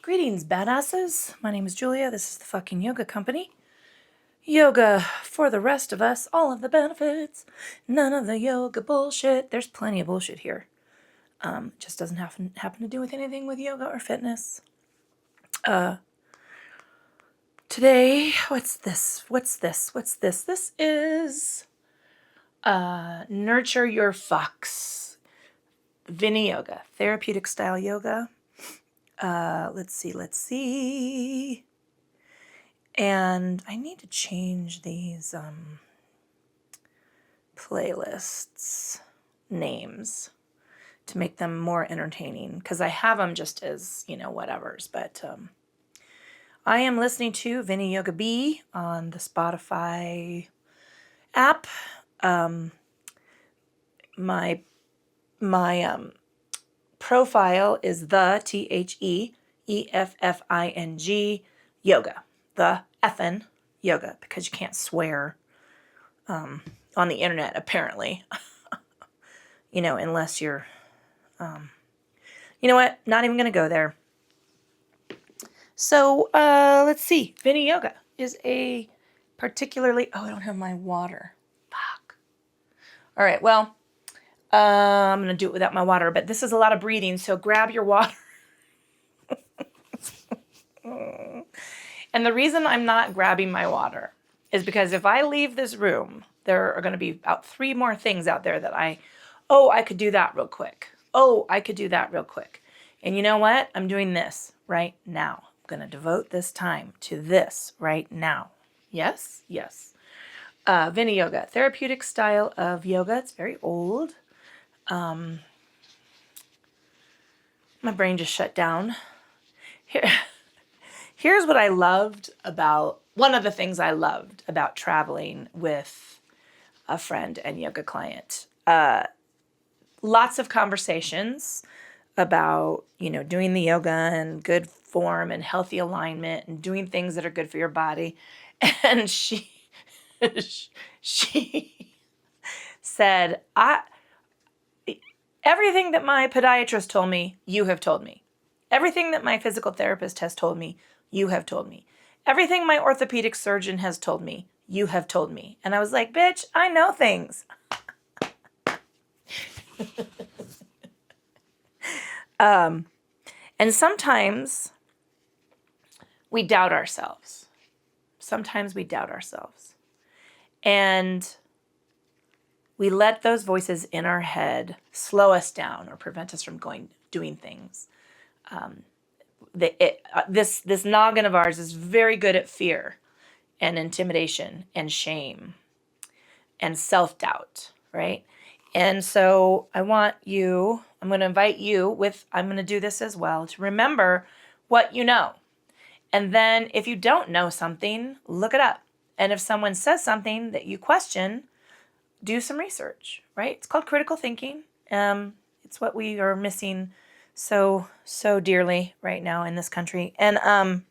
Greetings, badasses. My name is Julia. This is the fucking yoga company. Yoga for the rest of us, all of the benefits, none of the yoga bullshit. There's plenty of bullshit here. Just doesn't happen to do with anything with yoga or fitness. Today, what's this? This is Nurture Your Fucks. Viniyoga, therapeutic style yoga. Let's see. And I need to change these playlists names to make them more entertaining, because I have them just as, whatevers. But I am listening to Viniyoga B on the Spotify app. My profile is the THEEFFING yoga. The effin' yoga, because you can't swear on the internet, apparently. Unless you're, you know what? Not even going to go there. So, let's see. Viniyoga is a particularly, I don't have my water. Fuck. All right, well, I'm going to do it without my water, but this is a lot of breathing, so grab your water. And the reason I'm not grabbing my water is because if I leave this room, there are going to be about 3 more things out there that I could do that real quick. I could do that real quick. And you know what? I'm doing this right now. I'm going to devote this time to this right now. Yes. Viniyoga, therapeutic style of yoga. It's very old. My brain just shut down. Here's what I loved about, one of the things I loved about traveling with a friend and yoga client. Lots of conversations about, doing the yoga and good form and healthy alignment and doing things that are good for your body. And she said, everything that my podiatrist told me, you have told me. Everything that my physical therapist has told me, you have told me. Everything my orthopedic surgeon has told me, you have told me. And I was like, bitch, I know things. And sometimes we doubt ourselves. And we let those voices in our head slow us down or prevent us from doing things. This noggin of ours is very good at fear and intimidation and shame and self-doubt, right? And so I'm going to invite you I'm going to do this as well, to remember what you know. And then if you don't know something, look it up. And if someone says something that you question, do some research, right? It's called critical thinking. It's what we are missing so dearly right now in this country. And I'm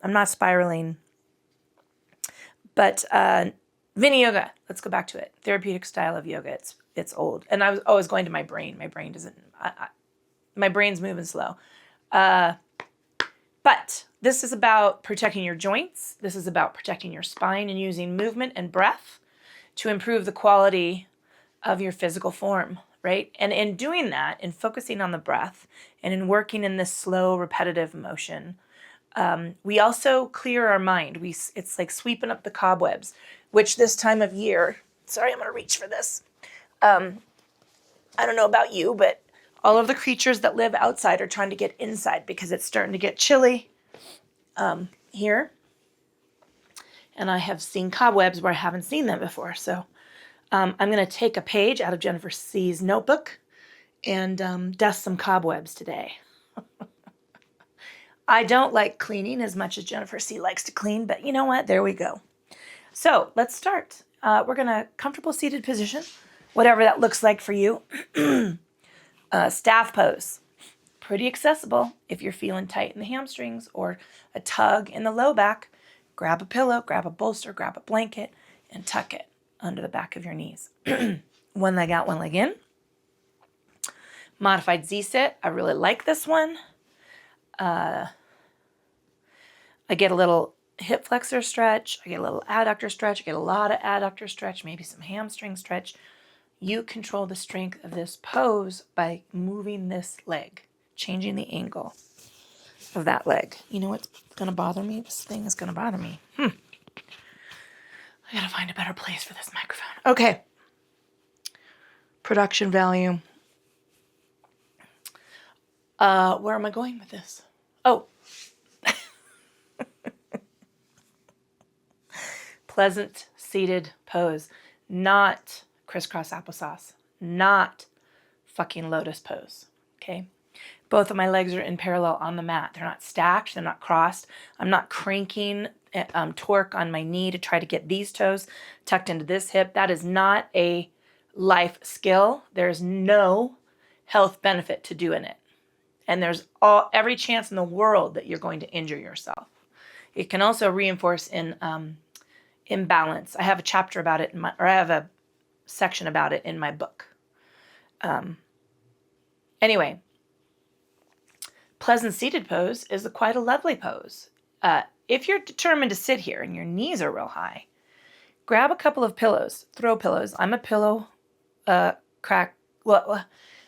not spiraling, but Viniyoga, let's go back to it. Therapeutic style of yoga. It's old. And I was always going to my brain. My brain doesn't, my brain's moving slow. But this is about protecting your joints. This is about protecting your spine and using movement and breath to improve the quality of your physical form, right? And in doing that, in focusing on the breath and in working in this slow, repetitive motion, we also clear our mind. It's like sweeping up the cobwebs, which this time of year, sorry, I'm going to reach for this. I don't know about you, but all of the creatures that live outside are trying to get inside because it's starting to get chilly here. And I have seen cobwebs where I haven't seen them before. So I'm going to take a page out of Jennifer C's notebook and dust some cobwebs today. I don't like cleaning as much as Jennifer C likes to clean, but you know what? There we go. So let's start. We're going to comfortable seated position, whatever that looks like for you. Staff pose. Pretty accessible if you're feeling tight in the hamstrings or a tug in the low back. Grab a pillow, grab a bolster, grab a blanket, and tuck it under the back of your knees. One leg out, one leg in. Modified Z-sit. I really like this one. I get a little hip flexor stretch. I get a little adductor stretch. I get a lot of adductor stretch, maybe some hamstring stretch. You control the strength of this pose by moving this leg, changing the angle of that leg. You know what's going to bother me? This thing is going to bother me. I got to find a better place for this microphone. Okay. Production value. Where am I going with this? Oh. Pleasant seated pose. Not crisscross applesauce. Not fucking lotus pose. Okay? Both of my legs are in parallel on the mat. They're not stacked. They're not crossed. I'm not cranking torque on my knee to try to get these toes tucked into this hip. That is not a life skill. There's no health benefit to doing it. And there's every chance in the world that you're going to injure yourself. It can also reinforce imbalance. I have a chapter about it, I have a section about it in my book. Anyway, pleasant seated pose is quite a lovely pose. If you're determined to sit here and your knees are real high, grab a couple of pillows, throw pillows. I'm a pillow crack. Well,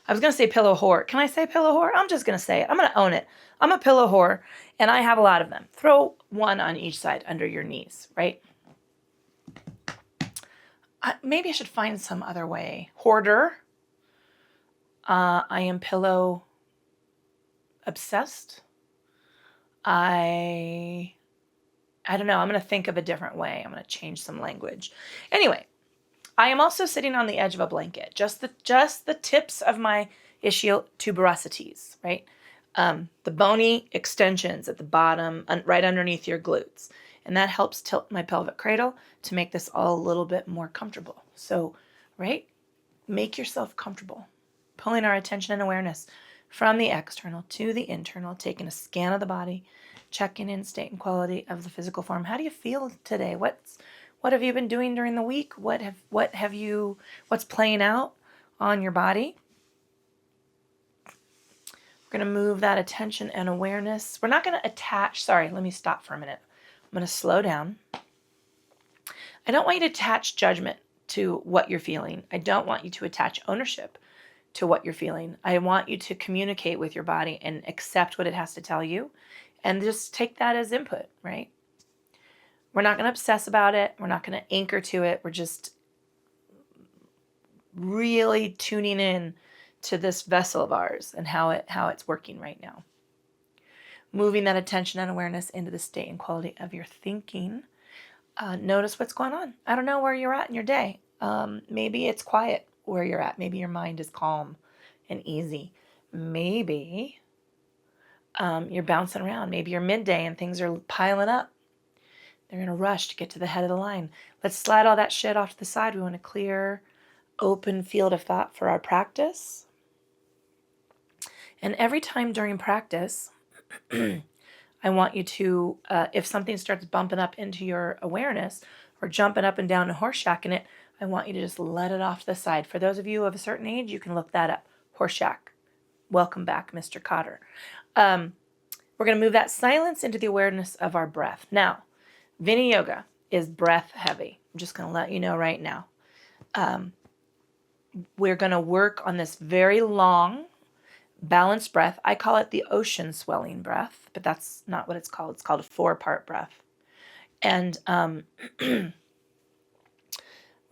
I was going to say pillow whore. Can I say pillow whore? I'm just going to say it. I'm going to own it. I'm a pillow whore, and I have a lot of them. Throw one on each side under your knees, right? Maybe I should find some other way. Hoarder. I am pillow obsessed. I don't know. I'm going to think of a different way. I'm going to change some language. Anyway, I am also sitting on the edge of a blanket. Just the tips of my ischial tuberosities, right? The bony extensions at the bottom, right underneath your glutes. And that helps tilt my pelvic cradle to make this all a little bit more comfortable. So, right? Make yourself comfortable. Pulling our attention and awareness from the external to the internal, taking a scan of the body, checking in state and quality of the physical form. How do you feel today? What have you been doing during the week? What's playing out on your body? We're going to move that attention and awareness. We're not going to attach. Sorry, let me stop for a minute. I'm going to slow down. I don't want you to attach judgment to what you're feeling. I don't want you to attach ownership to what you're feeling. I want you to communicate with your body and accept what it has to tell you and just take that as input, right? We're not going to obsess about it. We're not going to anchor to it. We're just really tuning in to this vessel of ours and how it's working right now. Moving that attention and awareness into the state and quality of your thinking. Notice what's going on. I don't know where you're at in your day. Maybe it's quiet where you're at. Maybe your mind is calm and easy. Maybe you're bouncing around. Maybe you're midday and things are piling up. They're in a rush to get to the head of the line. Let's slide all that shit off to the side. We want a clear, open field of thought for our practice. And every time during practice, I want you to, if something starts bumping up into your awareness or jumping up and down and horseshacking it, I want you to just let it off to the side. For those of you of a certain age, you can look that up. Horseshack. Welcome back, Mr. Cotter. We're going to move that silence into the awareness of our breath. Now, Viniyoga is breath heavy. I'm just going to let you know right now. We're going to work on this very long, balanced breath. I call it the ocean swelling breath, but that's not what it's called. It's called a 4-part breath. And we're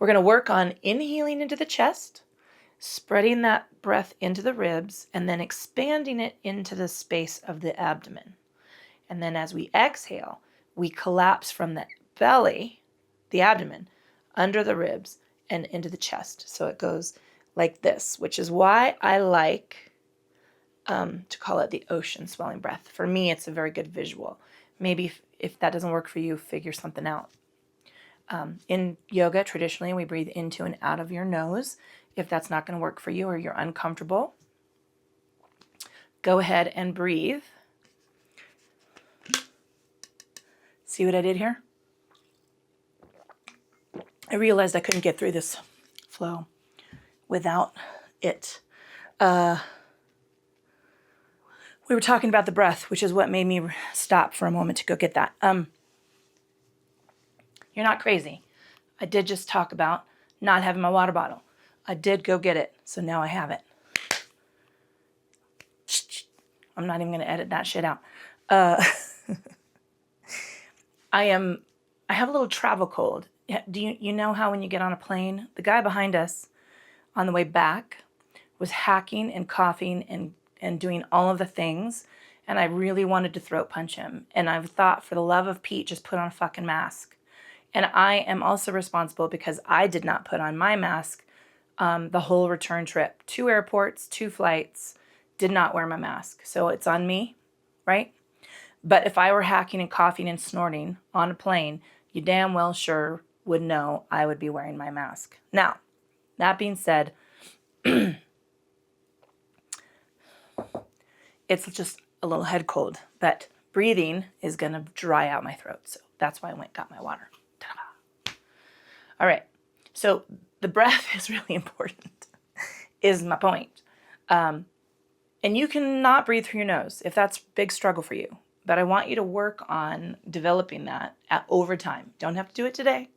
going to work on inhaling into the chest, spreading that breath into the ribs, and then expanding it into the space of the abdomen. And then as we exhale, we collapse from the belly, the abdomen, under the ribs and into the chest. So it goes like this, which is why I like to call it the ocean swelling breath. For me, it's a very good visual. Maybe if that doesn't work for you, figure something out. In yoga, traditionally, we breathe into and out of your nose. If that's not going to work for you or you're uncomfortable, go ahead and breathe. See what I did here? I realized I couldn't get through this flow without it. We were talking about the breath, which is what made me stop for a moment to go get that. You're not crazy. I did just talk about not having my water bottle. I did go get it, so now I have it. I'm not even going to edit that shit out. I have a little travel cold. Do you know how when you get on a plane, the guy behind us on the way back was hacking and coughing and doing all of the things, and I really wanted to throat punch him. And I thought, for the love of Pete, just put on a fucking mask. And I am also responsible because I did not put on my mask the whole return trip. 2 airports, 2 flights, did not wear my mask. So it's on me, right? But if I were hacking and coughing and snorting on a plane, you damn well sure would know I would be wearing my mask. Now, that being said, it's just a little head cold, but breathing is going to dry out my throat. So that's why I went and got my water. Ta-da. All right. So the breath is really important, is my point. And you cannot breathe through your nose if that's a big struggle for you. But I want you to work on developing that over time. Don't have to do it today.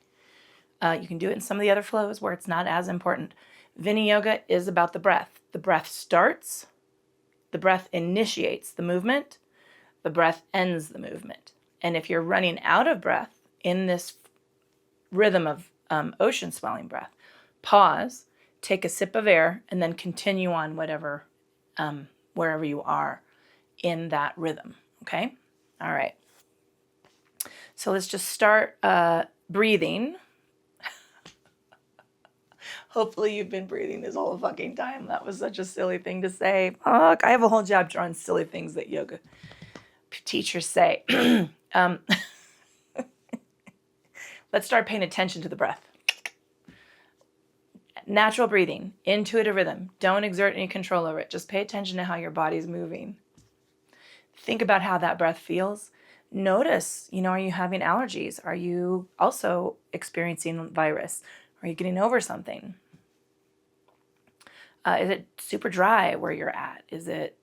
You can do it in some of the other flows where it's not as important. Viniyoga is about the breath. The breath starts. The breath initiates the movement. The breath ends the movement. And if you're running out of breath in this rhythm of ocean swelling breath, pause, take a sip of air, and then continue on wherever you are in that rhythm. Okay? All right. So let's just start breathing. Hopefully you've been breathing this whole fucking time. That was such a silly thing to say. Fuck, I have a whole chapter on silly things that yoga teachers say. Let's start paying attention to the breath. Natural breathing, intuitive rhythm. Don't exert any control over it. Just pay attention to how your body's moving. Think about how that breath feels. Notice, are you having allergies? Are you also experiencing virus? Are you getting over something? Is it super dry where you're at? Is it,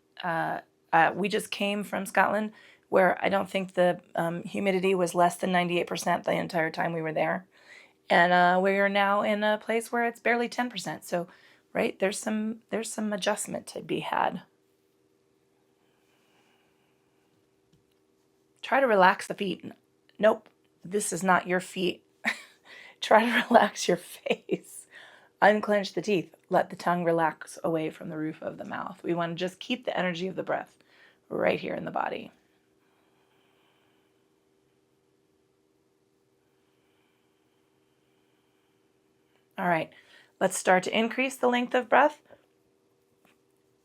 we just came from Scotland where I don't think the humidity was less than 98% the entire time we were there. And we are now in a place where it's barely 10%. So, right, there's some adjustment to be had. Try to relax the feet. Nope, this is not your feet. Try to relax your face. Unclench the teeth. Let the tongue relax away from the roof of the mouth. We want to just keep the energy of the breath right here in the body. All right, let's start to increase the length of breath.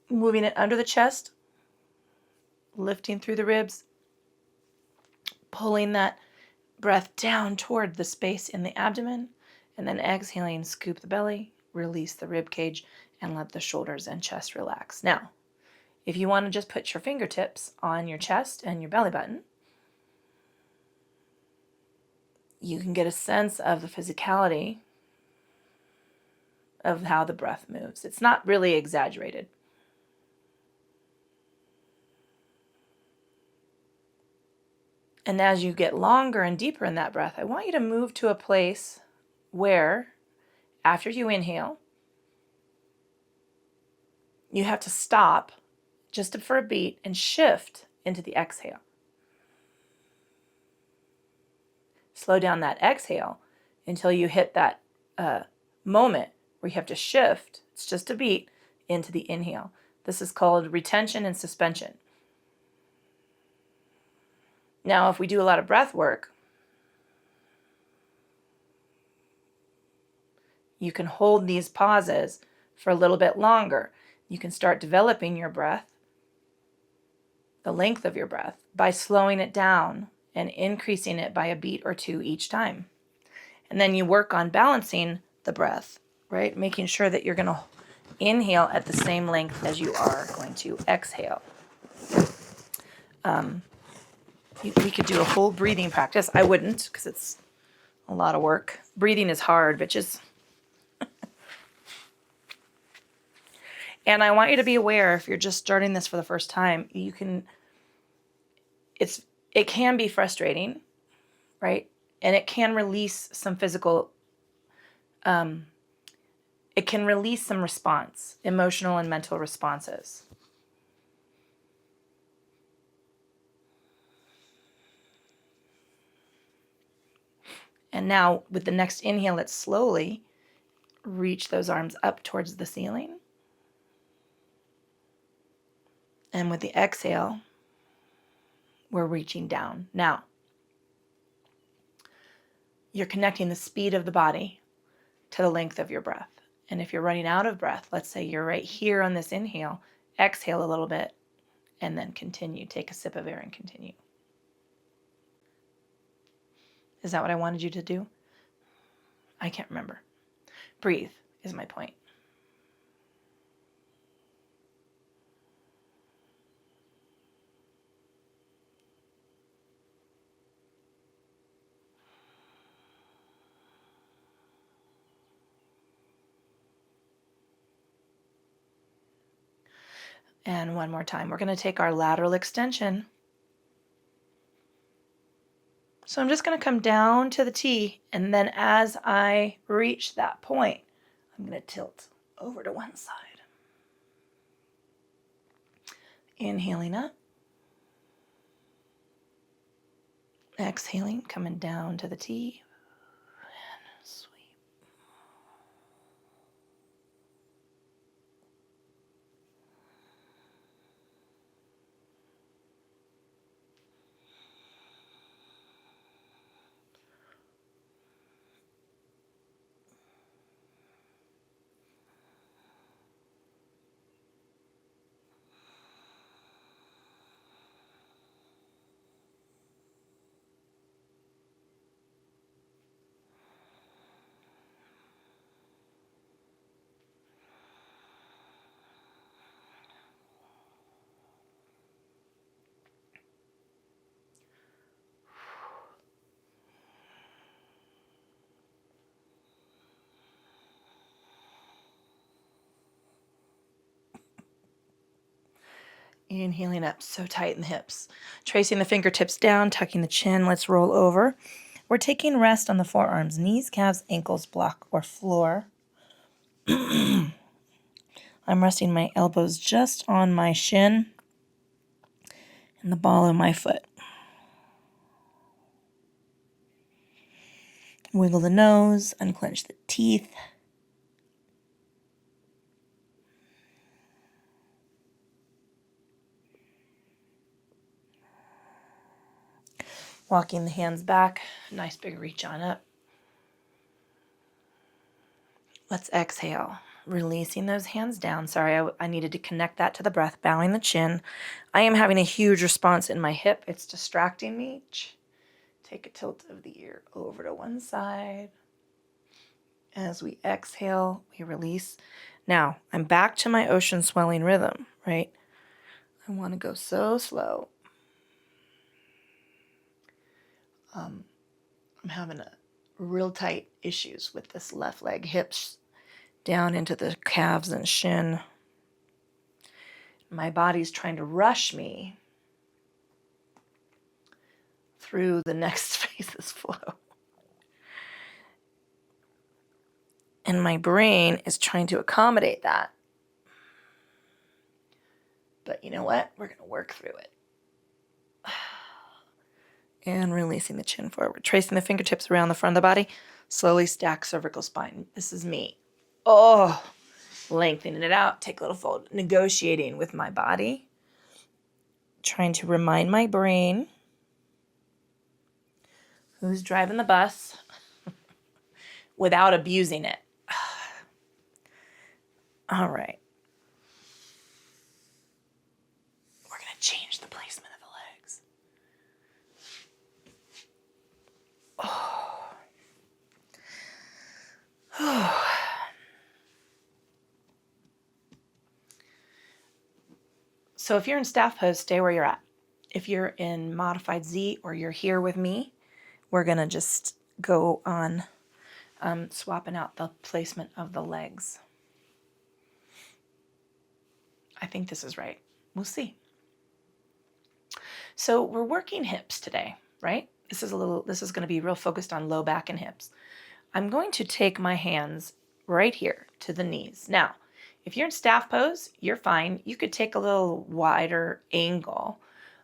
Moving it under the chest, lifting through the ribs, pulling that breath down toward the space in the abdomen, and then exhaling, scoop the belly, release the rib cage, and let the shoulders and chest relax. Now, if you want to just put your fingertips on your chest and your belly button, you can get a sense of the physicality of how the breath moves. It's not really exaggerated. And as you get longer and deeper in that breath, I want you to move to a place where, after you inhale, you have to stop just for a beat and shift into the exhale. Slow down that exhale until you hit that moment where you have to shift, it's just a beat, into the inhale. This is called retention and suspension. Now, if we do a lot of breath work, you can hold these pauses for a little bit longer. You can start developing your breath, the length of your breath, by slowing it down and increasing it by a beat or two each time. And then you work on balancing the breath, right? Making sure that you're going to inhale at the same length as you are going to exhale. We could do a whole breathing practice. I wouldn't, because it's a lot of work. Breathing is hard, bitches. And I want you to be aware, if you're just starting this for the first time, it can be frustrating, right? And it can release some physical, it can release some response, emotional and mental responses. And now with the next inhale, let's slowly reach those arms up towards the ceiling. And with the exhale, we're reaching down. Now, you're connecting the speed of the body to the length of your breath. And if you're running out of breath, let's say you're right here on this inhale, exhale a little bit, and then continue. Take a sip of air and continue. Is that what I wanted you to do? I can't remember. Breathe is my point. And one more time, we're going to take our lateral extension. So I'm just going to come down to the T, and then as I reach that point, I'm going to tilt over to one side. Inhaling up. Exhaling, coming down to the T. And sweep. Inhaling up, so tight in the hips. Tracing the fingertips down, tucking the chin. Let's roll over. We're taking rest on the forearms, knees, calves, ankles, block, or floor. I'm resting my elbows just on my shin and the ball of my foot. Wiggle the nose, unclench the teeth. Walking the hands back, nice big reach on up. Let's exhale, releasing those hands down. Sorry, I needed to connect that to the breath, bowing the chin. I am having a huge response in my hip. It's distracting me. Take a tilt of the ear over to one side. As we exhale, we release. Now, I'm back to my ocean swelling rhythm, right? I want to go so slow. I'm having a real tight issues with this left leg, hips down into the calves and shin. My body's trying to rush me through the next phase's flow. And my brain is trying to accommodate that. But you know what? We're going to work through it. And releasing the chin forward. Tracing the fingertips around the front of the body. Slowly stack cervical spine. This is me. Oh, lengthening it out. Take a little fold. Negotiating with my body. Trying to remind my brain who's driving the bus without abusing it. All right. We're going to change the placement of the legs. So if you're in staff pose, stay where you're at. If you're in modified Z or you're here with me, we're going to just go on swapping out the placement of the legs. I think this is right. We'll see. So we're working hips today, right? This is going to be real focused on low back and hips. I'm going to take my hands right here to the knees. Now, if you're in staff pose, you're fine. You could take a little wider angle.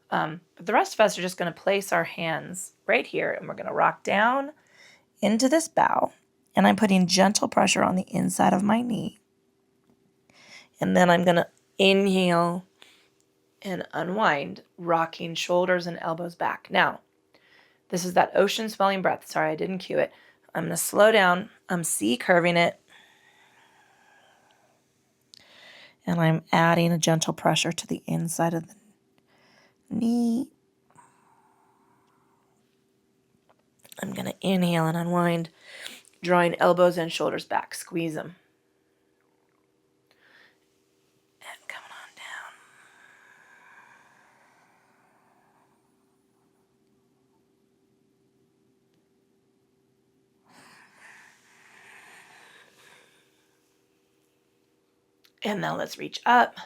But the rest of us are just going to place our hands right here, and we're going to rock down into this bow. And I'm putting gentle pressure on the inside of my knee. And then I'm going to inhale and unwind, rocking shoulders and elbows back. Now, this is that ocean swelling breath. Sorry, I didn't cue it. I'm going to slow down. I'm C curving it. And I'm adding a gentle pressure to the inside of the knee. I'm going to inhale and unwind, drawing elbows and shoulders back. Squeeze them. And coming on down. And now let's reach up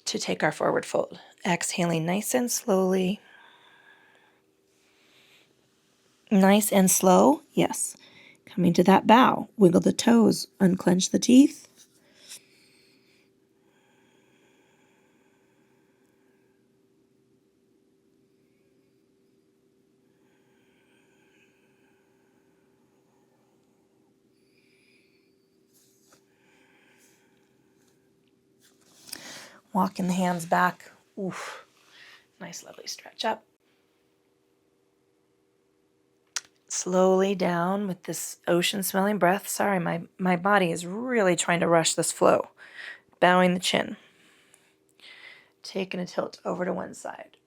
to take our forward fold. Exhaling nice and slowly. Nice and slow, yes. Coming to that bow. Wiggle the toes, unclench the teeth. Walking the hands back. Oof. Nice, lovely stretch up. Slowly down with this ocean smelling breath. Sorry, my body is really trying to rush this flow. Bowing the chin. Taking a tilt over to one side.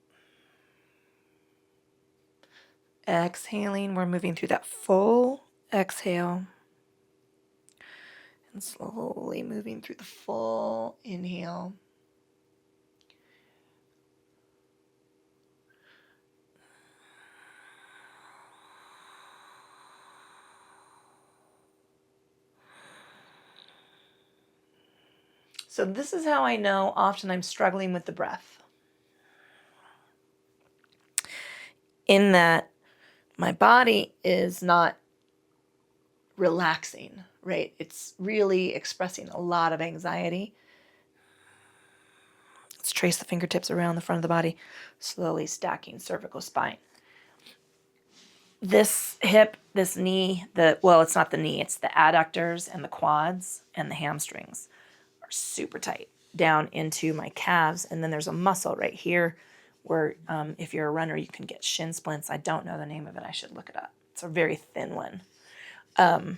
Exhaling, we're moving through that full exhale. And slowly moving through the full inhale. So this is how I know often I'm struggling with the breath. In that my body is not relaxing, right? It's really expressing a lot of anxiety. Let's trace the fingertips around the front of the body, slowly stacking cervical spine. This hip, this knee, it's not the knee, it's the adductors and the quads and the hamstrings are super tight down into my calves. And then there's a muscle right here where if you're a runner, you can get shin splints. I don't know the name of it. I should look it up. It's a very thin one. I've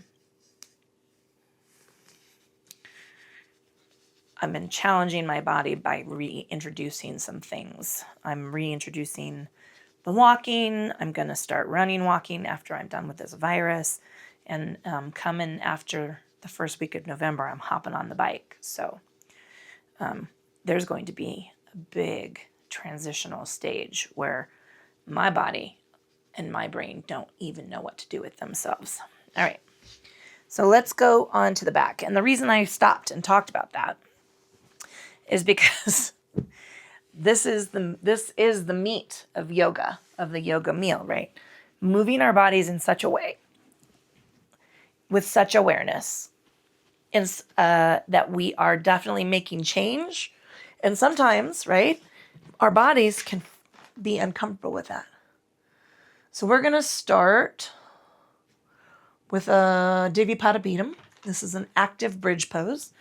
been challenging my body by reintroducing some things. I'm reintroducing the walking. I'm going to start running, walking after I'm done with this virus. And coming after the first week of November, I'm hopping on the bike. So there's going to be a big transitional stage where my body and my brain don't even know what to do with themselves. All right. So let's go on to the back. And the reason I stopped and talked about that is because this is the meat of yoga, of the yoga meal, right? Moving our bodies in such a way, with such awareness, that we are definitely making change. And sometimes, right, our bodies can be uncomfortable with that. So we're going to start with a Divipadabhidam. This is an active bridge pose.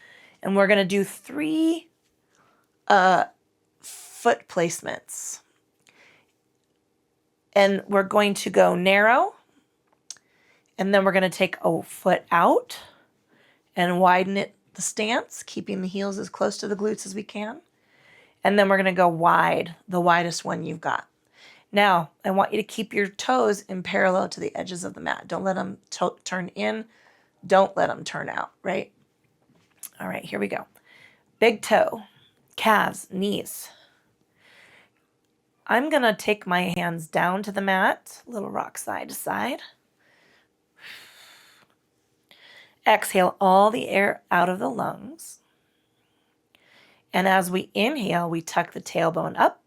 And we're going to do 3 foot placements. And we're going to go narrow. And then we're going to take a foot out and widen the stance, keeping the heels as close to the glutes as we can. And then we're going to go wide, the widest one you've got. Now, I want you to keep your toes in parallel to the edges of the mat. Don't let them turn in. Don't let them turn out, right? All right, here we go. Big toe, calves, knees. I'm going to take my hands down to the mat, little rock side to side. Exhale all the air out of the lungs. And as we inhale, we tuck the tailbone up.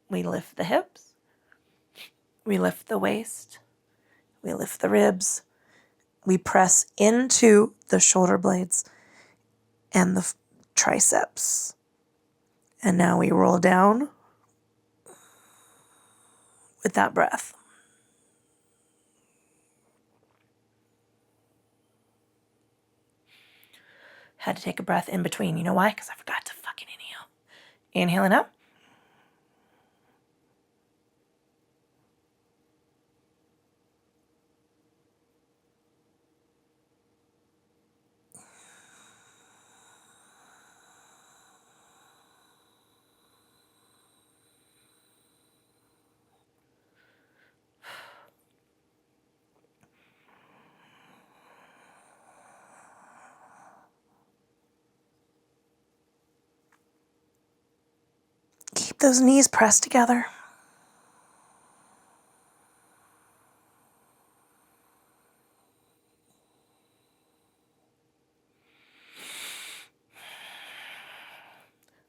We lift the hips. We lift the waist. We lift the ribs. We press into the shoulder blades and the triceps. And now we roll down with that breath. Had to take a breath in between. You know why? Because I forgot to fucking inhale. Inhaling up. Keep those knees pressed together.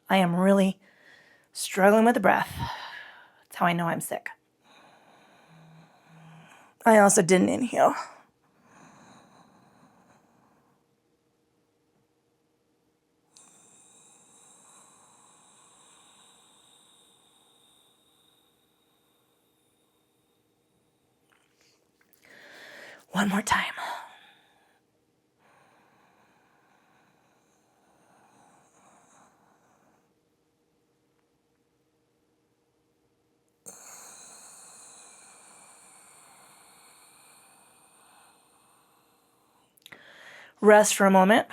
I am really struggling with the breath. That's how I know I'm sick. I also didn't inhale. One more time. Rest for a moment.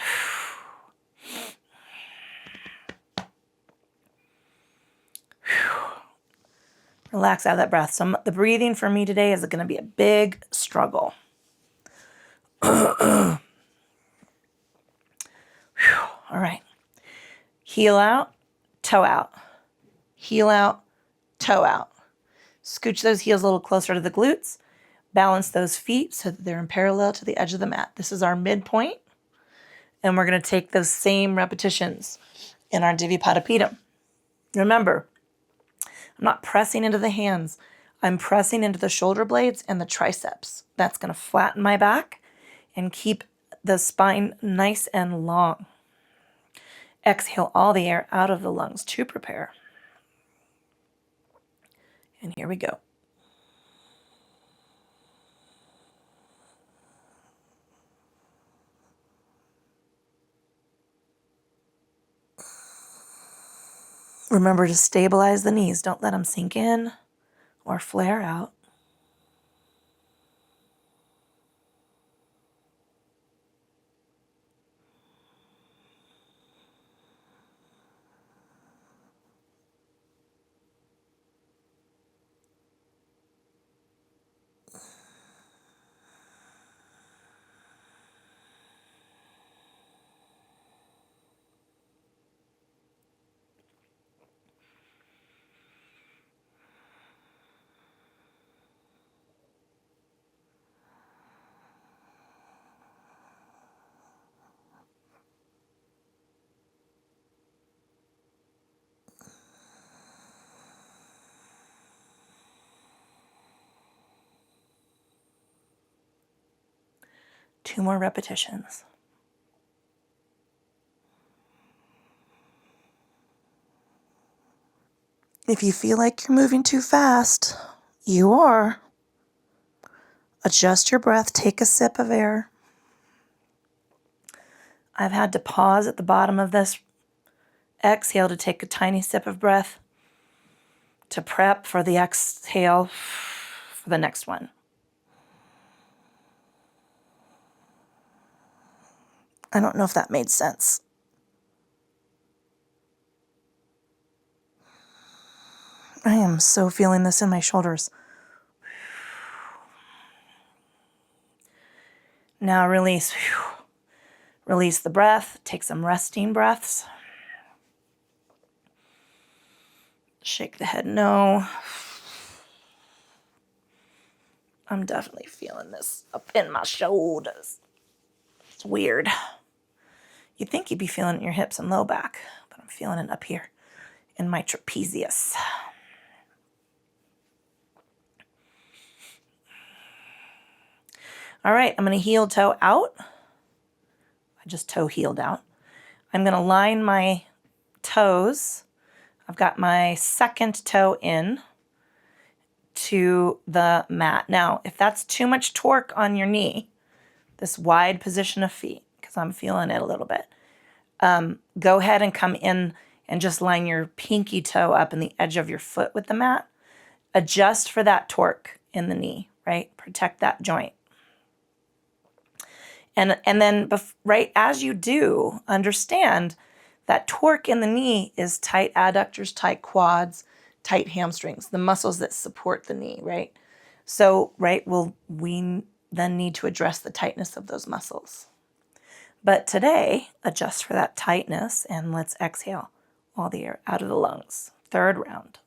Relax out of that breath. So the breathing for me today is going to be a big struggle. All right. Heel out, toe out. Heel out, toe out. Scooch those heels a little closer to the glutes. Balance those feet so that they're in parallel to the edge of the mat. This is our midpoint. And we're going to take those same repetitions in our Divipadapidam. Remember, I'm not pressing into the hands. I'm pressing into the shoulder blades and the triceps. That's going to flatten my back and keep the spine nice and long. Exhale all the air out of the lungs to prepare. And here we go. Remember to stabilize the knees. Don't let them sink in or flare out. Two more repetitions. If you feel like you're moving too fast, you are. Adjust your breath. Take a sip of air. I've had to pause at the bottom of this exhale to take a tiny sip of breath to prep for the exhale for the next one. I don't know if that made sense. I am so feeling this in my shoulders. Now release. Release the breath. Take some resting breaths. Shake the head no. I'm definitely feeling this up in my shoulders. It's weird. You'd think you'd be feeling it in your hips and low back, but I'm feeling it up here in my trapezius. All right, I'm going to heel toe out. I just toe heeled out. I'm going to line my toes. I've got my second toe in to the mat. Now, if that's too much torque on your knee, this wide position of feet, because I'm feeling it a little bit, go ahead and come in and just line your pinky toe up in the edge of your foot with the mat. Adjust for that torque in the knee, right? Protect that joint. And then right as you do, understand that torque in the knee is tight adductors, tight quads, tight hamstrings, the muscles that support the knee, right? So, right, we then need to address the tightness of those muscles. But today, adjust for that tightness and let's exhale all the air out of the lungs. Third round.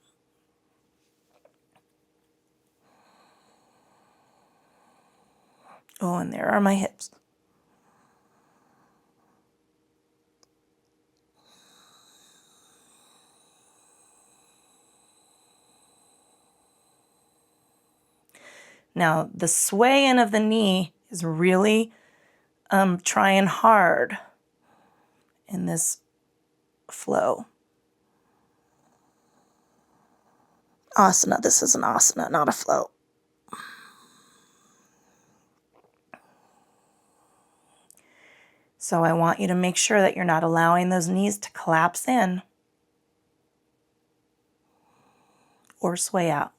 Oh, and there are my hips. Now, the swaying of the knee is really trying hard in this flow. Asana. This is an asana, not a flow. So I want you to make sure that you're not allowing those knees to collapse in or sway out.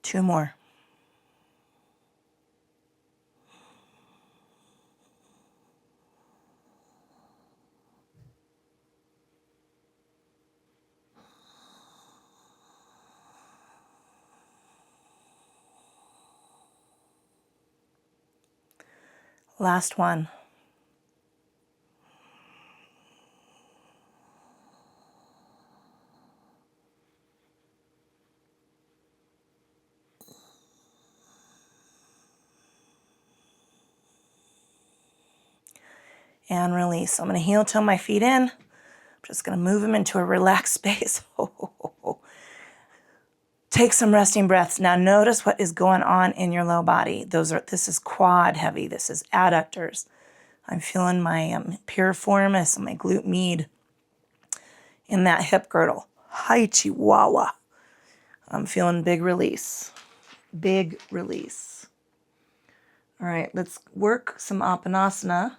Two more. Last one. And release. So I'm going to heel toe my feet in. I'm just going to move them into a relaxed space. Take some resting breaths. Now notice what is going on in your low body. This is quad heavy. This is adductors. I'm feeling my piriformis and my glute med in that hip girdle. Hi, Chihuahua. I'm feeling big release. Big release. All right, let's work some Apanasana.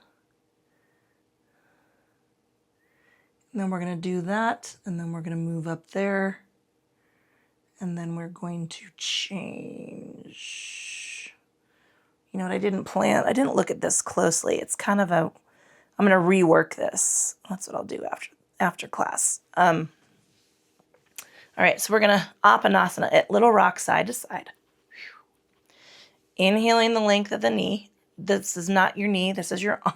And then we're going to do that, and then we're going to move up there, and then we're going to change. You know what, I didn't look at this closely. It's kind of I'm going to rework this. That's what I'll do after class. All right, so we're going to Apanasana it, little rock side to side. Inhaling the length of the knee. This is not your knee, this is your arm.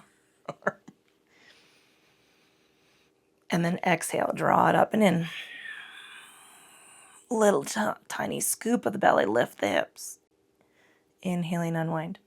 And then exhale, draw it up and in. Little tiny scoop of the belly, lift the hips. Inhaling, unwind.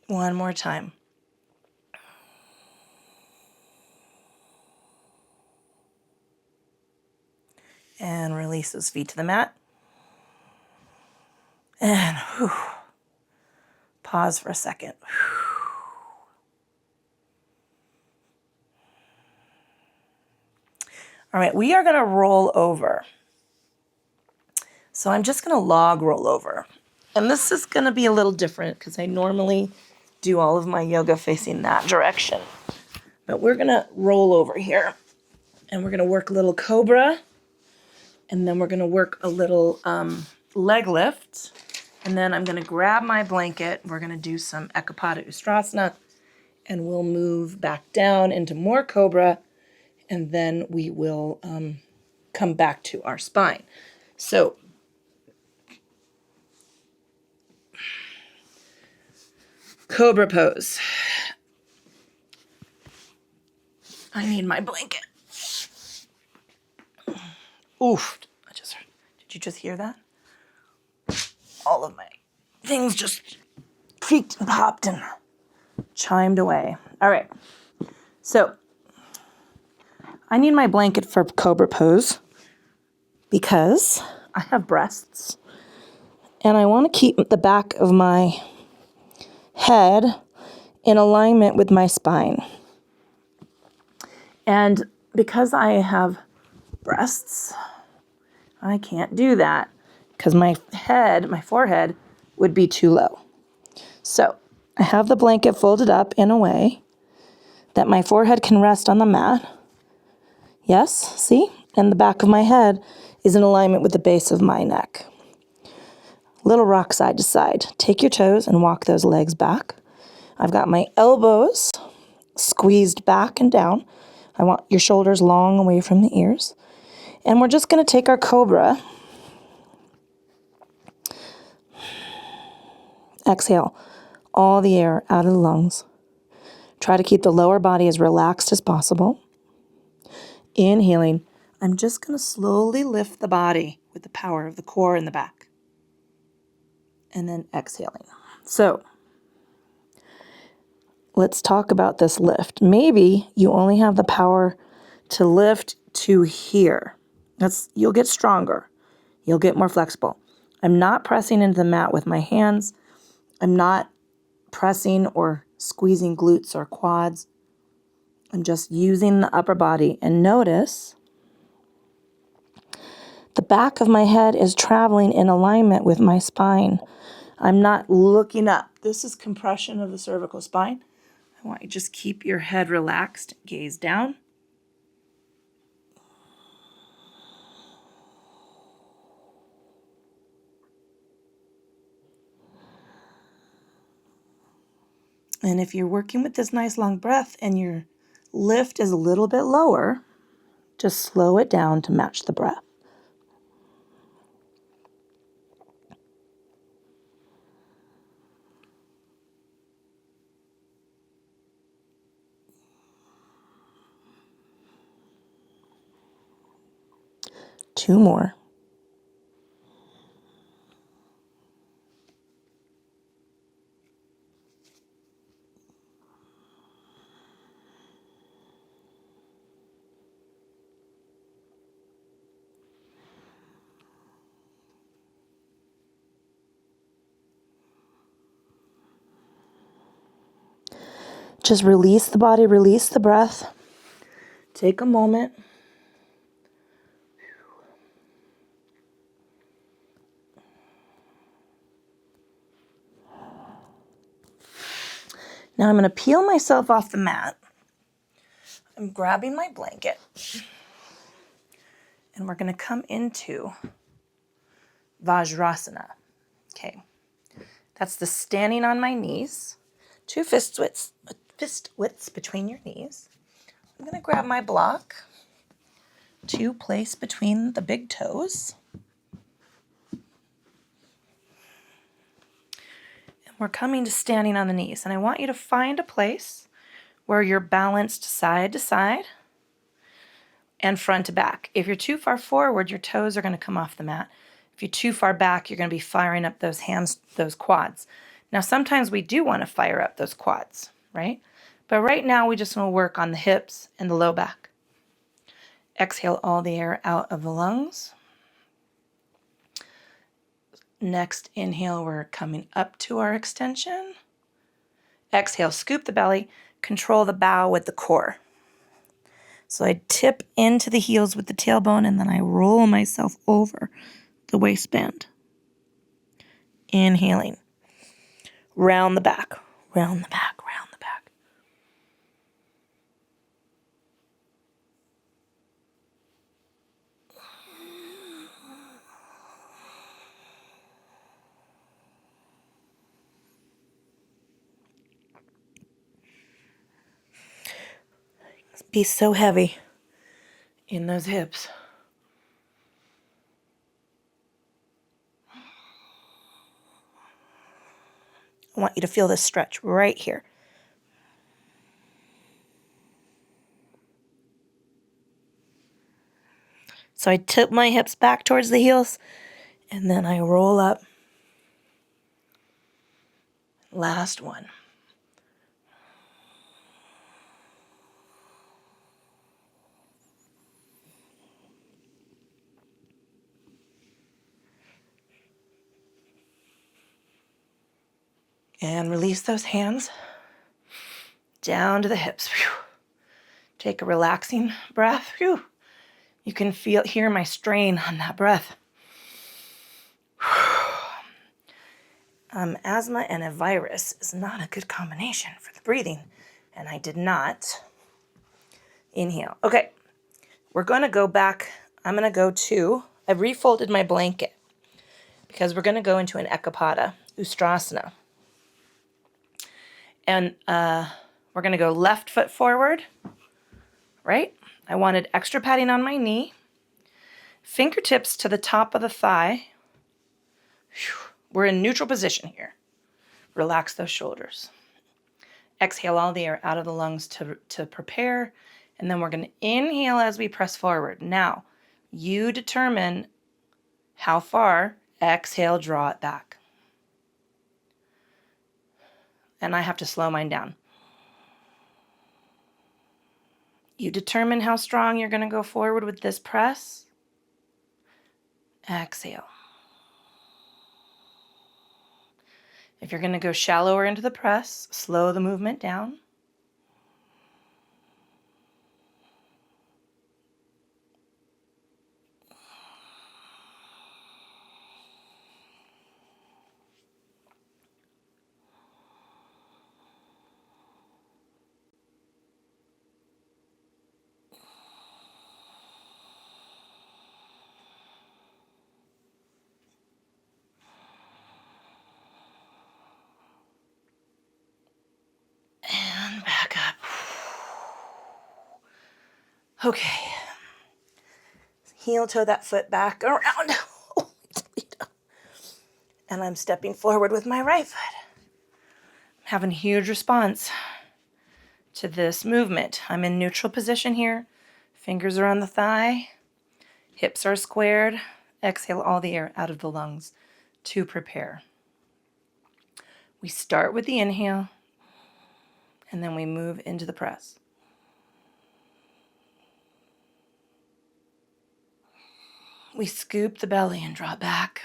One more time. And release those feet to the mat. And pause for a second. All right, we are going to roll over. So I'm just going to log roll over. And this is going to be a little different because I normally do all of my yoga facing that direction. But we're going to roll over here. And we're going to work a little cobra. And then we're going to work a little leg lift. And then I'm going to grab my blanket. We're going to do some Ekapada Ustrasana. And we'll move back down into more cobra. And then we will come back to our spine. So cobra pose. I need my blanket. Oof. Did you just hear that? All of my things just creaked and popped and chimed away. All right. So I need my blanket for cobra pose because I have breasts and I want to keep the back of my head in alignment with my spine. And because I have breasts, I can't do that because my forehead would be too low. So I have the blanket folded up in a way that my forehead can rest on the mat. Yes, see? And the back of my head is in alignment with the base of my neck. Little rock side to side. Take your toes and walk those legs back. I've got my elbows squeezed back and down. I want your shoulders long away from the ears. And we're just going to take our cobra. Exhale all the air out of the lungs. Try to keep the lower body as relaxed as possible. Inhaling. I'm just going to slowly lift the body with the power of the core in the back. And then exhaling. So let's talk about this lift. Maybe you only have the power to lift to here. You'll get stronger. You'll get more flexible. I'm not pressing into the mat with my hands. I'm not pressing or squeezing glutes or quads. I'm just using the upper body. And notice the back of my head is traveling in alignment with my spine. I'm not looking up. This is compression of the cervical spine. I want you to just keep your head relaxed, gaze down. And if you're working with this nice long breath and your lift is a little bit lower, just slow it down to match the breath. Two more. Just release the body, release the breath. Take a moment. Now I'm going to peel myself off the mat. I'm grabbing my blanket. And we're going to come into Vajrasana. Okay. That's the standing on my knees. 2 fist widths between your knees. I'm going to grab my block to place between the big toes. And we're coming to standing on the knees. And I want you to find a place where you're balanced side to side and front to back. If you're too far forward, your toes are going to come off the mat. If you're too far back, you're going to be firing up those those quads. Now, sometimes we do want to fire up those quads, right? But right now, we just want to work on the hips and the low back. Exhale all the air out of the lungs. Next inhale, we're coming up to our extension. Exhale, scoop the belly, control the bow with the core. So I tip into the heels with the tailbone and then I roll myself over the waistband. Inhaling. Round the back, round the back, round the back. Be so heavy in those hips. I want you to feel this stretch right here. So I tip my hips back towards the heels, and then I roll up. Last one. And release those hands down to the hips. Whew. Take a relaxing breath. Whew. You can hear my strain on that breath. Asthma and a virus is not a good combination for the breathing, and I did not inhale. Okay, we're going to go back. I'm going to go to, I've refolded my blanket because we're going to go into an Ekapada, Ustrasana. And we're going to go left foot forward, right? I wanted extra padding on my knee. Fingertips to the top of the thigh. Whew. We're in neutral position here. Relax those shoulders. Exhale all the air out of the lungs to prepare. And then we're going to inhale as we press forward. Now, you determine how far. Exhale, draw it back. And I have to slow mine down. You determine how strong you're going to go forward with this press. Exhale. If you're going to go shallower into the press, slow the movement down. And back up. Okay. Heel toe that foot back around. And I'm stepping forward with my right foot. I'm having a huge response to this movement. I'm in neutral position here. Fingers are on the thigh. Hips are squared. Exhale all the air out of the lungs to prepare. We start with the inhale, and then we move into the press. We scoop the belly and draw back.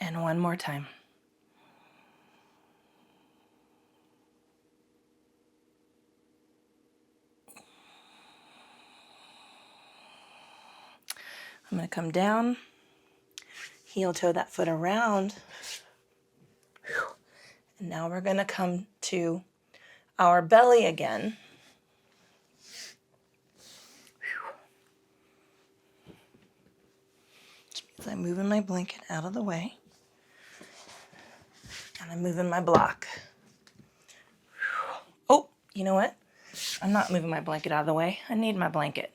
And one more time. I'm going to come down, heel toe that foot around. And now we're going to come to our belly again. Which means I'm moving my blanket out of the way. And I'm moving my block. Oh, you know what? I'm not moving my blanket out of the way. I need my blanket.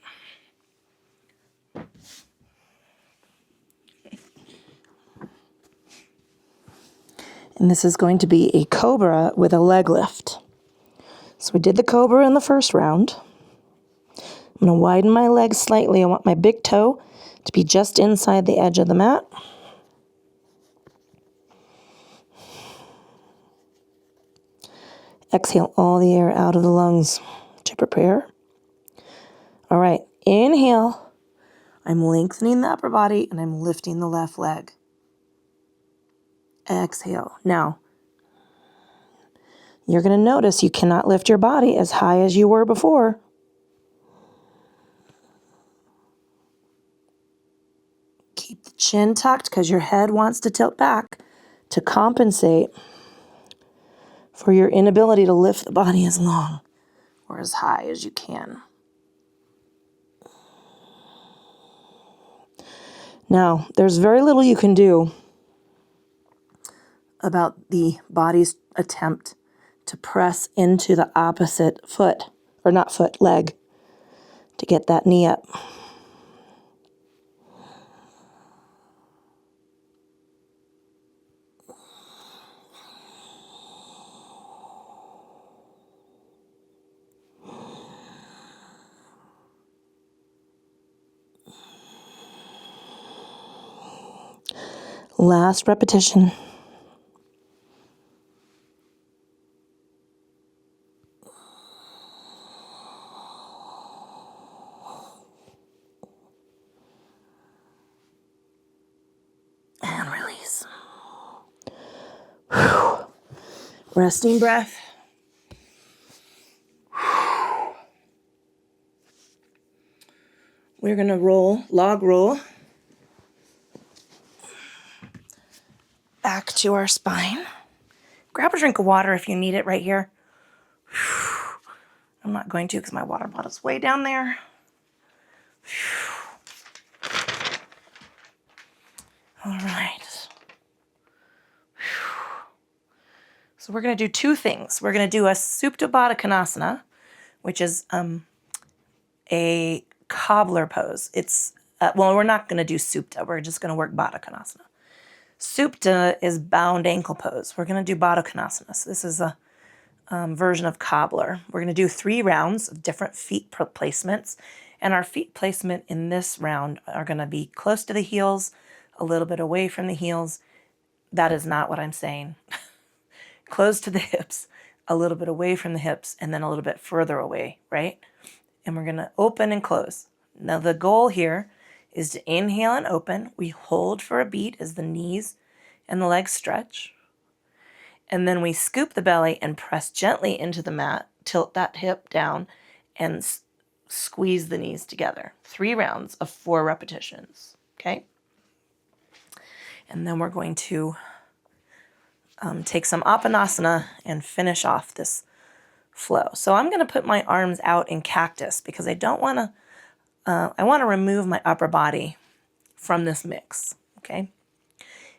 And this is going to be a cobra with a leg lift. So we did the cobra in the first round. I'm going to widen my legs slightly. I want my big toe to be just inside the edge of the mat. Exhale all the air out of the lungs to prepare. All right, inhale. I'm lengthening the upper body and I'm lifting the left leg. Exhale. Now, you're going to notice you cannot lift your body as high as you were before. Keep the chin tucked because your head wants to tilt back to compensate for your inability to lift the body as long or as high as you can. Now, there's very little you can do about the body's attempt to press into the opposite foot, or not foot, leg, to get that knee up. Last repetition. And release. Whew. Resting breath. We're going to log roll back to our spine. Grab a drink of water if you need it right here. I'm not going to because my water bottle's way down there. All right. So we're going to do two things. We're going to do a Supta Baddha Konasana, which is a cobbler pose. It's, we're not going to do Supta. We're just going to work Baddha Konasana. Supta is bound ankle pose. We're going to do Baddha Konasana. So this is a version of cobbler. We're going to do 3 rounds of different feet placements. And our feet placement in this round are going to be close to the heels, a little bit away from the heels. That is not what I'm saying. Close to the hips, a little bit away from the hips, and then a little bit further away, right? And we're going to open and close. Now the goal here is to inhale and open. We hold for a beat as the knees and the legs stretch. And then we scoop the belly and press gently into the mat, tilt that hip down, and squeeze the knees together. 3 rounds of 4 repetitions, okay? And then we're going to take some Apanasana and finish off this flow. So I'm going to put my arms out in cactus because I don't want to, I want to remove my upper body from this mix, okay?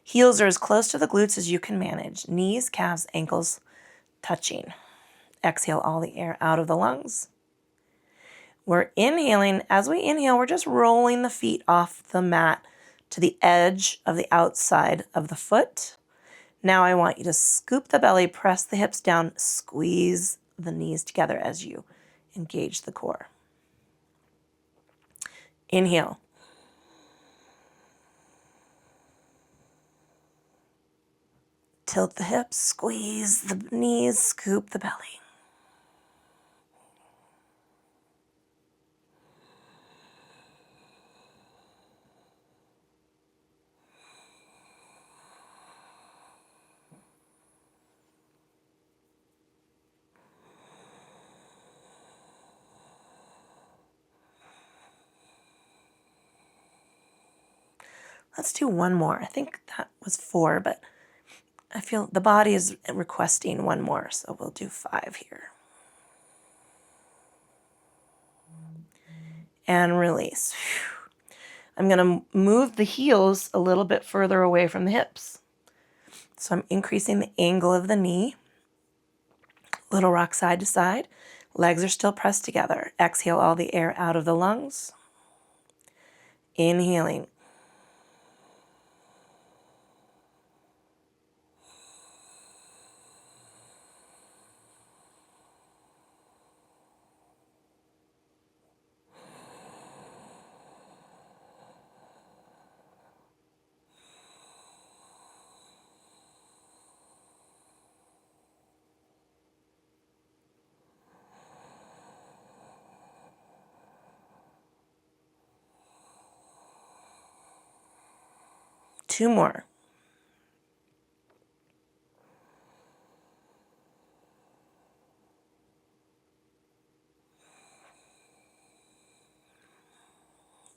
Heels are as close to the glutes as you can manage. Knees, calves, ankles touching. Exhale all the air out of the lungs. We're inhaling. As we inhale, we're just rolling the feet off the mat to the edge of the outside of the foot. Now I want you to scoop the belly, press the hips down, squeeze the knees together as you engage the core. Inhale. Tilt the hips, squeeze the knees, scoop the belly. Let's do one more. I think that was 4, but I feel the body is requesting one more, so we'll do 5 here. And release. I'm going to move the heels a little bit further away from the hips. So I'm increasing the angle of the knee. Little rock side to side. Legs are still pressed together. Exhale all the air out of the lungs. Inhaling. Two more.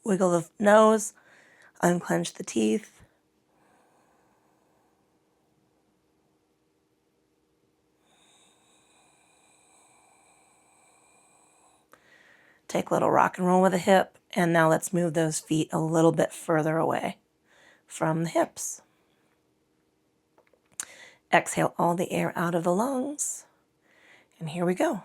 Wiggle the nose, unclench the teeth. Take a little rock and roll with the hip, and now let's move those feet a little bit further away from the hips. Exhale all the air out of the lungs, and here we go.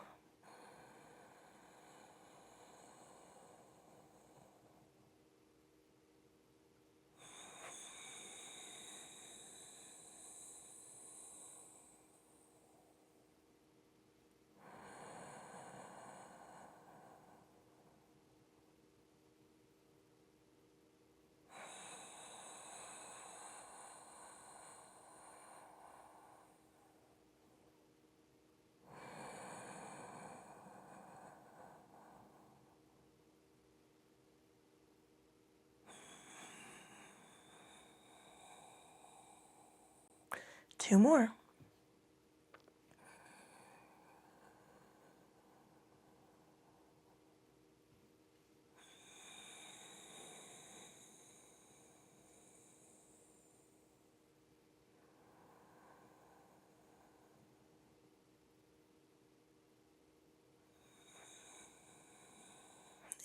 Two more.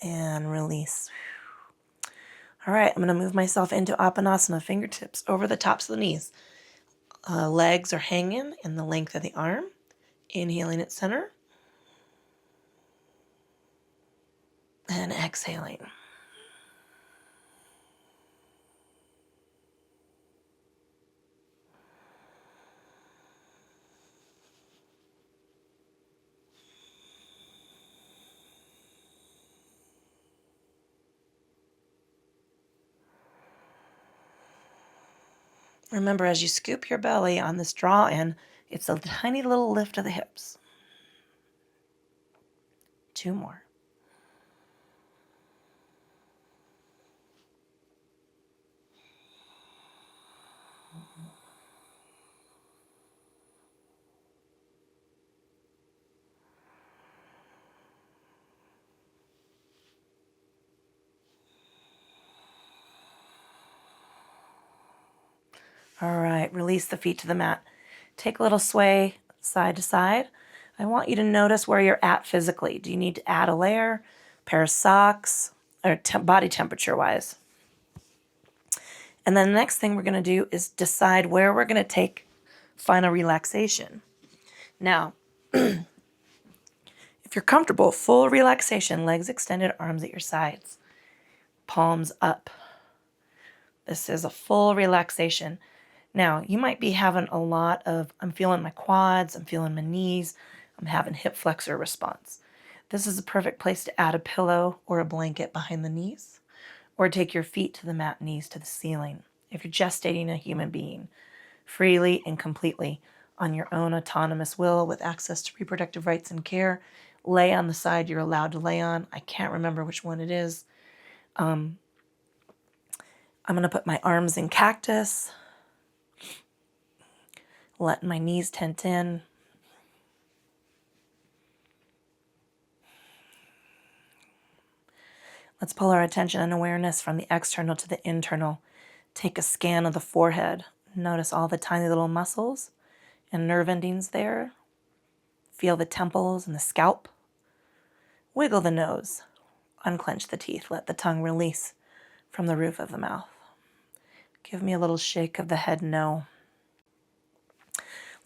And release. All right, I'm going to move myself into Apanasana, fingertips over the tops of the knees. Legs are hanging in the length of the arm. Inhaling at center. And exhaling. Remember, as you scoop your belly on this draw in, it's a tiny little lift of the hips. Two more. All right, release the feet to the mat. Take a little sway side to side. I want you to notice where you're at physically. Do you need to add a layer, pair of socks, or body temperature wise? And then the next thing we're going to do is decide where we're going to take final relaxation. Now, if you're comfortable, full relaxation, legs extended, arms at your sides, palms up. This is a full relaxation. Now, you might be having a lot of, I'm feeling my quads, I'm feeling my knees, I'm having hip flexor response. This is a perfect place to add a pillow or a blanket behind the knees, or take your feet to the mat, knees to the ceiling. If you're gestating a human being, freely and completely on your own autonomous will with access to reproductive rights and care, lay on the side you're allowed to lay on. I can't remember which one it is. I'm going to put my arms in cactus, letting my knees tent in. Let's pull our attention and awareness from the external to the internal. Take a scan of the forehead. Notice all the tiny little muscles and nerve endings there. Feel the temples and the scalp. Wiggle the nose. Unclench the teeth. Let the tongue release from the roof of the mouth. Give me a little shake of the head, no.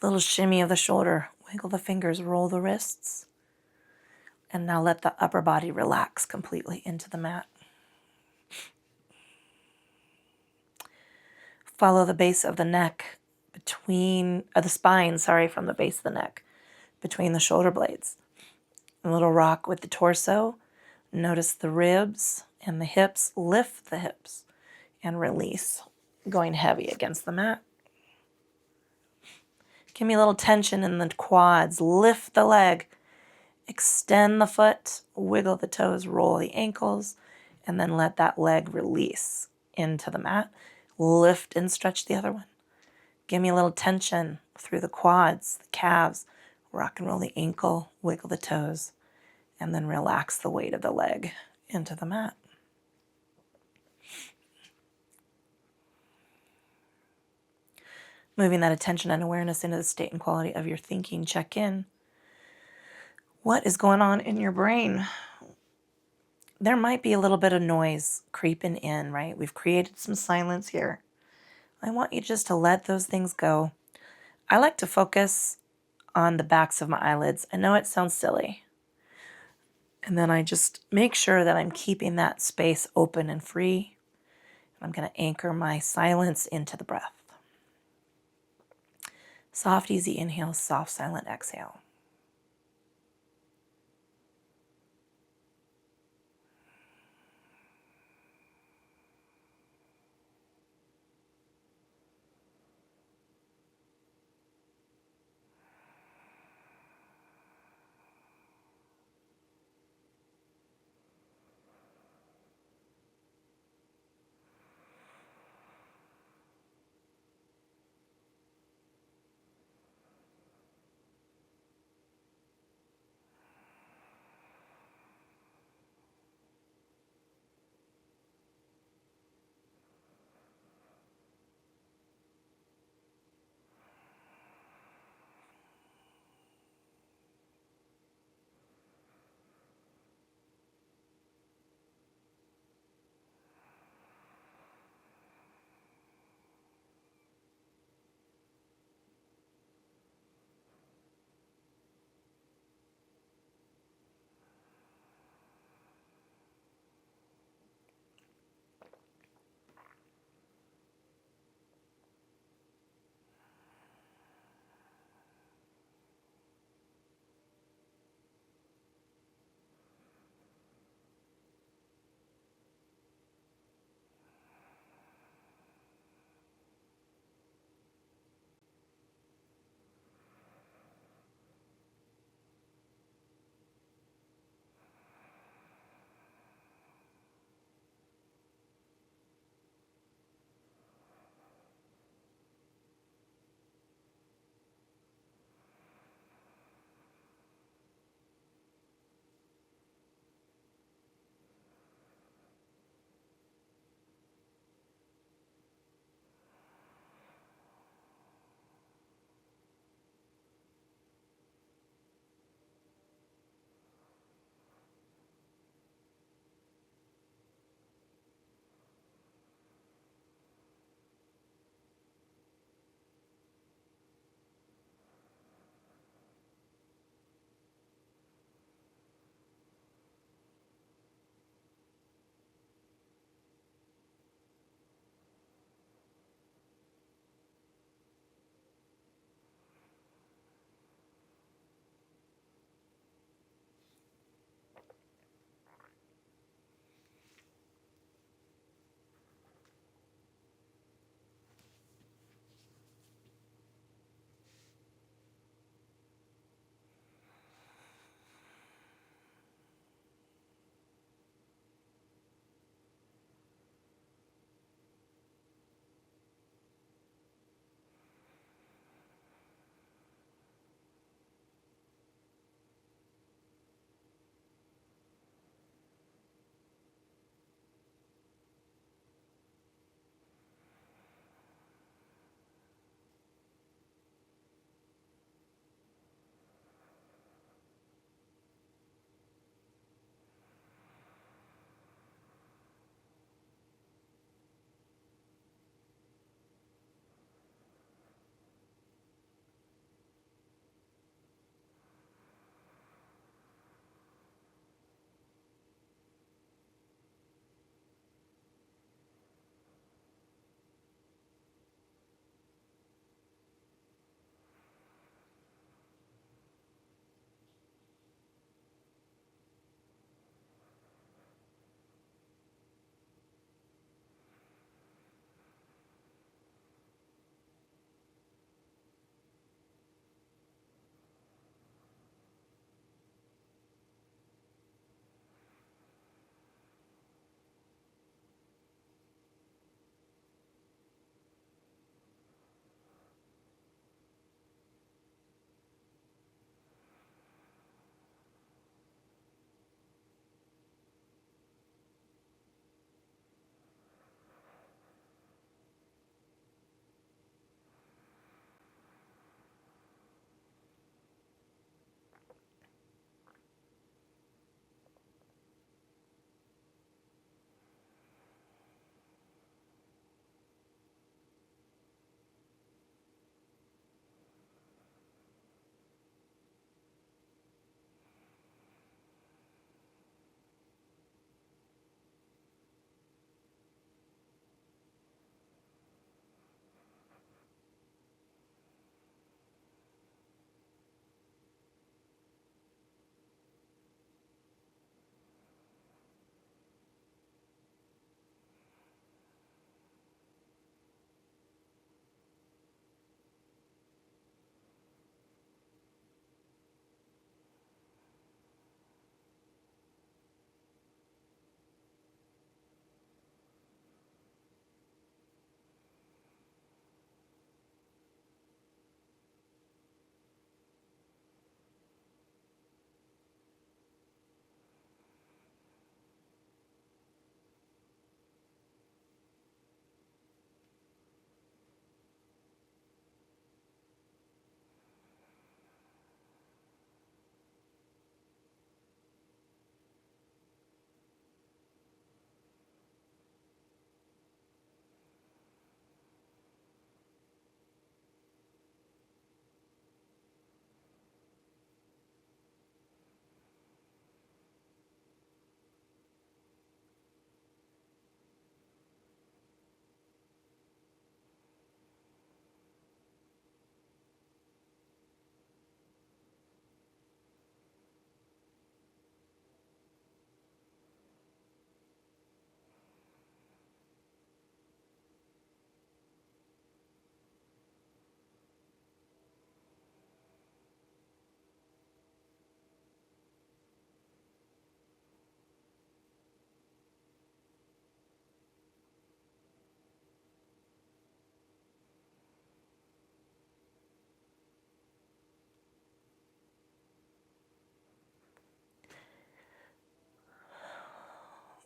Little shimmy of the shoulder. Wiggle the fingers, roll the wrists. And now let the upper body relax completely into the mat. Follow the base of the neck the spine, from the base of the neck, between the shoulder blades. A little rock with the torso. Notice the ribs and the hips. Lift the hips and release, going heavy against the mat. Give me a little tension in the quads. Lift the leg. Extend the foot. Wiggle the toes. Roll the ankles. And then let that leg release into the mat. Lift and stretch the other one. Give me a little tension through the quads, the calves. Rock and roll the ankle. Wiggle the toes. And then relax the weight of the leg into the mat. Moving that attention and awareness into the state and quality of your thinking. Check in. What is going on in your brain? There might be a little bit of noise creeping in, right? We've created some silence here. I want you just to let those things go. I like to focus on the backs of my eyelids. I know it sounds silly. And then I just make sure that I'm keeping that space open and free. I'm going to anchor my silence into the breath. Soft, easy inhale, soft, silent exhale.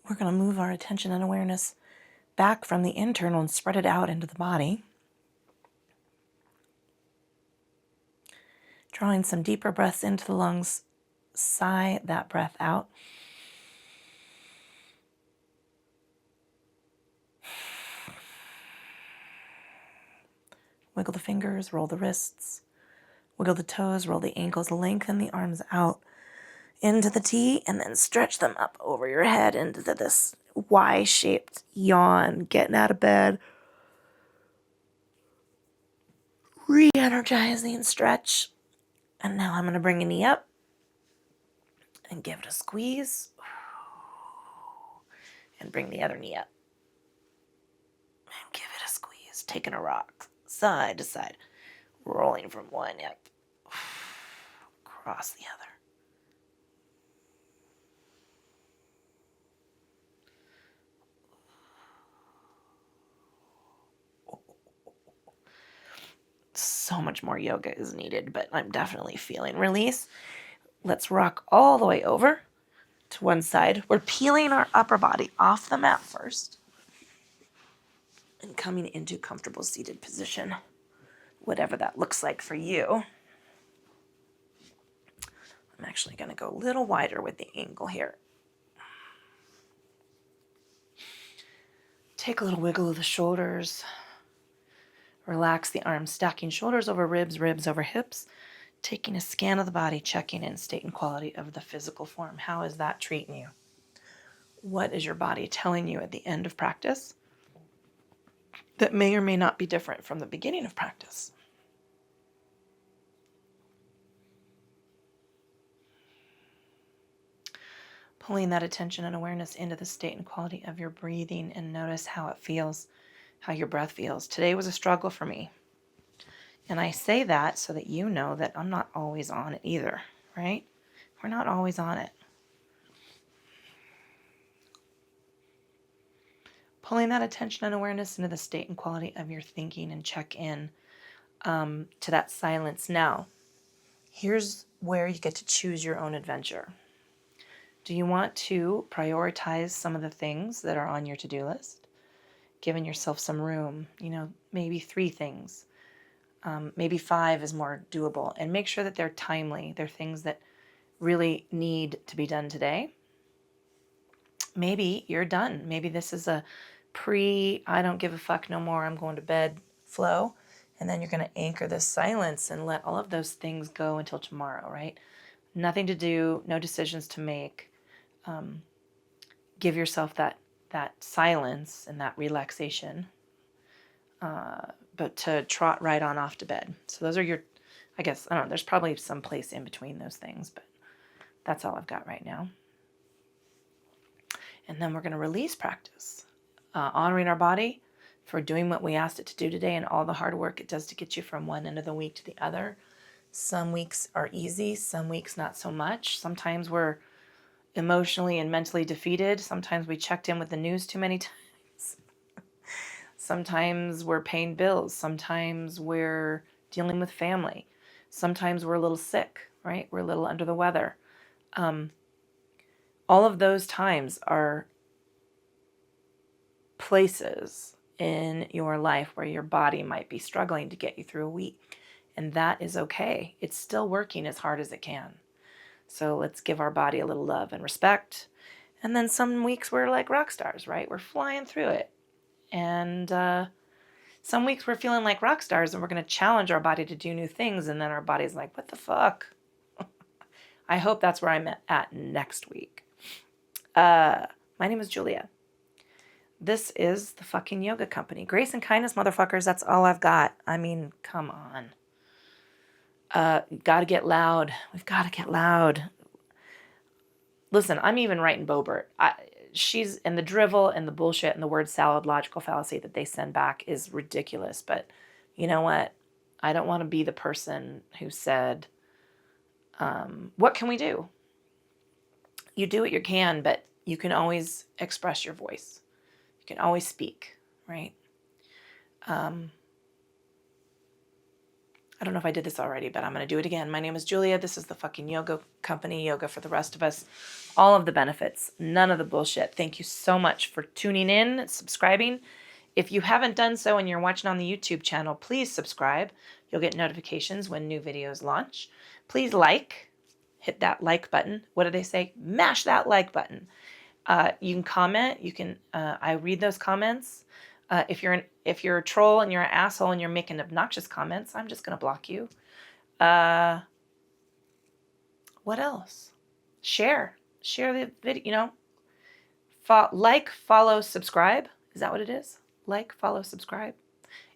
We're going to move our attention and awareness back from the internal and spread it out into the body. Drawing some deeper breaths into the lungs, sigh that breath out. Wiggle the fingers, roll the wrists, wiggle the toes, roll the ankles, lengthen the arms out into the T, and then stretch them up over your head into this Y-shaped yawn, getting out of bed. Re-energizing stretch. And now I'm going to bring a knee up and give it a squeeze. And bring the other knee up. And give it a squeeze. Taking a rock side to side. Rolling from one up. Across the other. So much more yoga is needed, but I'm definitely feeling release. Let's rock all the way over to one side. We're peeling our upper body off the mat first and coming into comfortable seated position, whatever that looks like for you. I'm actually going to go a little wider with the angle here. Take a little wiggle of the shoulders. Relax the arms, stacking shoulders over ribs, ribs over hips. Taking a scan of the body, checking in state and quality of the physical form. How is that treating you? What is your body telling you at the end of practice that may or may not be different from the beginning of practice? Pulling that attention and awareness into the state and quality of your breathing, and notice how it feels, how your breath feels. Today was a struggle for me. And I say that so that you know that I'm not always on it either, right? We're not always on it. Pulling that attention and awareness into the state and quality of your thinking, and check in to that silence. Now, here's where you get to choose your own adventure. Do you want to prioritize some of the things that are on your to-do list? Giving yourself some room, maybe 3 things. Maybe 5 is more doable. And make sure that they're timely. They're things that really need to be done today. Maybe you're done. Maybe this is a I don't give a fuck no more, I'm going to bed flow. And then you're going to anchor this silence and let all of those things go until tomorrow, right? Nothing to do, no decisions to make. Give yourself that silence and that relaxation, but to trot right on off to bed. So those are your, I guess, I don't know, there's probably some place in between those things, but that's all I've got right now. And then we're going to release practice, honoring our body for doing what we asked it to do today and all the hard work it does to get you from one end of the week to the other. Some weeks are easy, some weeks not so much. Sometimes we're emotionally and mentally defeated. Sometimes we checked in with the news too many times. Sometimes we're paying bills. Sometimes we're dealing with family. Sometimes we're a little sick, right? We're a little under the weather. All of those times are places in your life where your body might be struggling to get you through a week. And that is okay. It's still working as hard as it can. So let's give our body a little love and respect. And then some weeks we're like rock stars, right? We're flying through it. And some weeks we're feeling like rock stars and we're going to challenge our body to do new things. And then our body's like, what the fuck? I hope that's where I'm at next week. My name is Julia. This is the fucking yoga company. Grace and kindness, motherfuckers. That's all I've got. I mean, come on. Gotta get loud. We've got to get loud. Listen, I'm even writing Bobert. She's in the drivel and the bullshit and the word salad logical fallacy that they send back is ridiculous. But you know what? I don't want to be the person who said, what can we do? You do what you can, but you can always express your voice. You can always speak, right? I don't know if I did this already, but I'm going to do it again. My name is Julia. This is the fucking yoga company, Yoga for the Rest of Us. All of the benefits, none of the bullshit. Thank you so much for tuning in, subscribing. If you haven't done so and you're watching on the YouTube channel, please subscribe. You'll get notifications when new videos launch. Please hit that like button. What do they say? Mash that like button. You can comment. You can. I read those comments. If you're a troll and you're an asshole and you're making obnoxious comments, I'm just gonna block you. What else? Share the video. You know, like, follow, subscribe. Is that what it is? Like, follow, subscribe.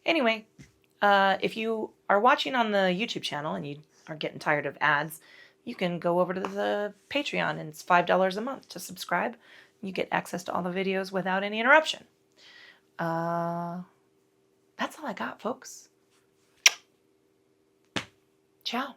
Anyway, if you are watching on the YouTube channel and you are getting tired of ads, you can go over to the Patreon, and it's $5 a month to subscribe. You get access to all the videos without any interruption. That's all I got, folks. Ciao.